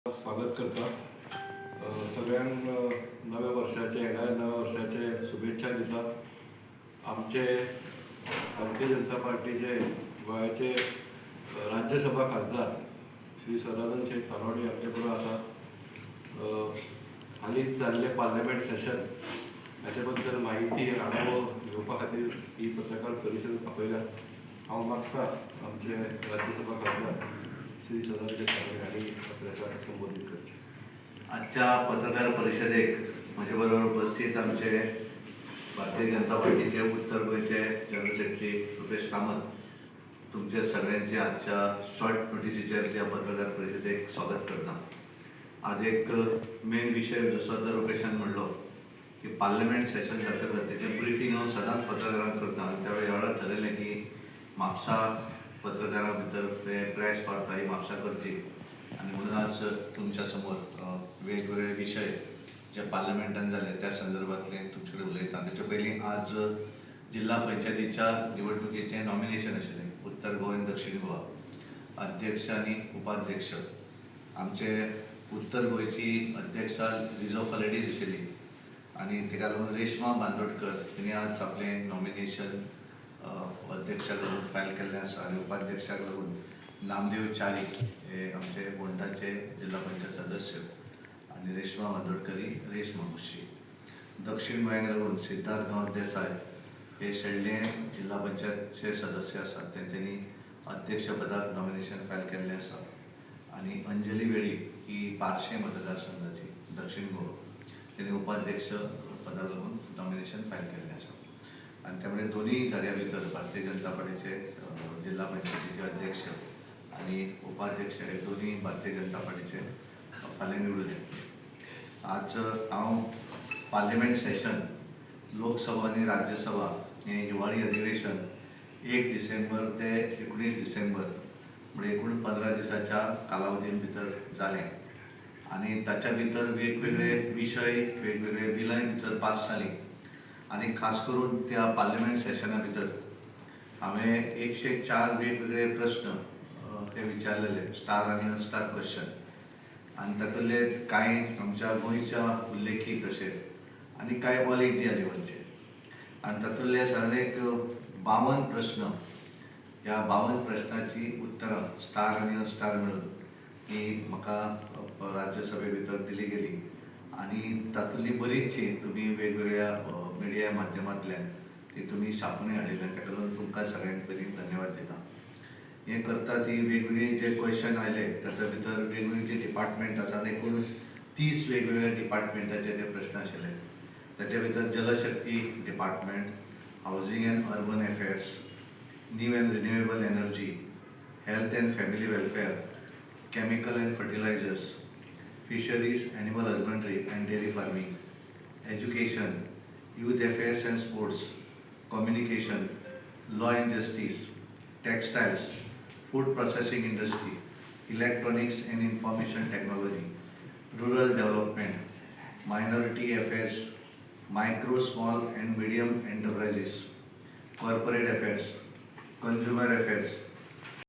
स्वागत करता सगळ्यांना नव्या वर्षाचे येणाऱ्या नव्या वर्षाचे शुभेच्छा दिता। आमचे भारतीय जनता पार्टीचे गोंयचे राज्यसभा खासदार श्री सदानंद शेख तानोडे आमचे बरोबर आसा। हालींच जाल्ले पार्लमेंट सेशन हाचे बद्दल माहिती आढावो घेवपा खातीर ही पत्रकार परिशद आपयल्या। हांव मागता आमचे राज्यसभा खासदार श्री सदानंद शेख तानोडे हांणी पत्रकारांक संबोधीत करचें। आजच्या पत्रकार परिषदेक म्हजे बरोबर उपस्थित आमचे भारतीय जनता पार्टीचे उत्तर गोयचे जनरल सेक्रेटरी रुपेश कामत, तुमचे सगळ्यांचे आजच्या शॉर्ट नोटिसीचेर ह्या पत्रकार परिषदेक स्वागत करता। आज एक मेन विषय जसो तर रुपेशान म्हणलो की पार्लमेंट सेशन जातकच तेजें ब्रिफींग हांव सदांच पत्रकारांक करता आनी त्या वेळार थारायलें की म्हापसा पत्रकारां भितर प्रेस वार्ता ही म्हापसा करची आनी म्हणून आज तुमच्या समोर वेगवेगळे विषय जे पार्लमेंटान जाले त्या संदर्भातले तुमचे कडेन उलयता। ताचे पयलीं आज जिल्हा पंचायतीच्या निवडणुकीचें नॉमिनेशन आशिल्लें उत्तर गोवा आनी दक्षिण गोवा अध्यक्ष आनी उपाध्यक्ष। आमचे उत्तर गोंयची अध्यक्षा रिजो फालेडीस आशिल्ली आनी ताका लागून रेश्मा बांदोडकर तिणें आज आपलें नॉमिनेशन अध्यक्षाक लागून फायल केल्लें आसा आनी उपाध्यक्षाक लागून नामदेव च्यारी हे आमचे बोंडाचे जिल्हा पंचायत सदस्य आनी रेश्मा बांदोडकर ही रेश मामुशी। दक्षिण गोंयाक लागून सिद्धार्थ गांव देसाय हे शेळडे जिल्हा पंचायतचे सदस्य आसात, तेंच्यांनी अध्यक्ष पदाक नॉमिनेशन फायल केल्लें आसा आनी अंजली वेळी ही पार्शे मतदारसंघाची दक्षिण गोवा तेणी उपाध्यक्ष पदाक लागून नॉमिनेशन फायल केल्लें आसा आनी त्यामुळे दोनूय कार्या भितर भारतीय जनता पार्टीचे जिल्हा पंचायतीचे अध्यक्ष आनी उपाध्यक्ष हे दोनूय भारतीय जनता पार्टीचे फाल्यां निवडून येतले। आज हांव पार्लिमेंट सेशन लोकसभा आनी राज्यसभा हें हिवाळी अधिवेशन 1 डिसेंबर ते 19 डिसेंबर म्हणजे एकूण 15 दिसाच्या कालावधी भितर जालें आनी ताच्या भितर वेगवेगळे विशय वेगवेगळे बिलां भितर पास जालीं आनी खास करून त्या पार्लिमेंट सेशना भितर हांवें 104 वेगवेगळे प्रश्न ते विचारलेले स्टार आनी अनस्टार क्वेश्चन आनी तातूंतले कांय आमच्या गोंयच्या उल्लेखीत अशे आनी कांय ऑल इंडिया लेवलचे आनी तातूंतले सगळेक 52 प्रश्न। ह्या 52 प्रश्नाची उतरां स्टार आनी अनस्टार मेळून ही म्हाका राज्यसभे भितर दिली गेली आनी तातूंतली बरीचशी तुमी वेगवेगळ्या मिडिया माध्यमांतल्यान ती तुमी छापूनय हाडिल्ल्यान ताका लागून तुमकां सगळ्यांक पयलीं धन्यवाद दिता। हें करता ती वेगवेगळी जे क्वेश्चन आयले ताच्या भितर वेगवेगळी जी डिपार्टमेंट आसात एकूण 30 वेगवेगळ्या डिपार्टमेंटाचे ते प्रश्न आशिल्ले। ताचे भितर Jal Shakti department, housing and urban affairs, new and renewable energy, health and family welfare, chemical and fertilisers, fisheries, animal husbandry and dairy farming, education, youth affairs and sports, communication, law and justice, textiles, food processing industry, electronics and information technology, rural development, minority affairs, micro small and medium enterprises, corporate affairs, consumer affairs,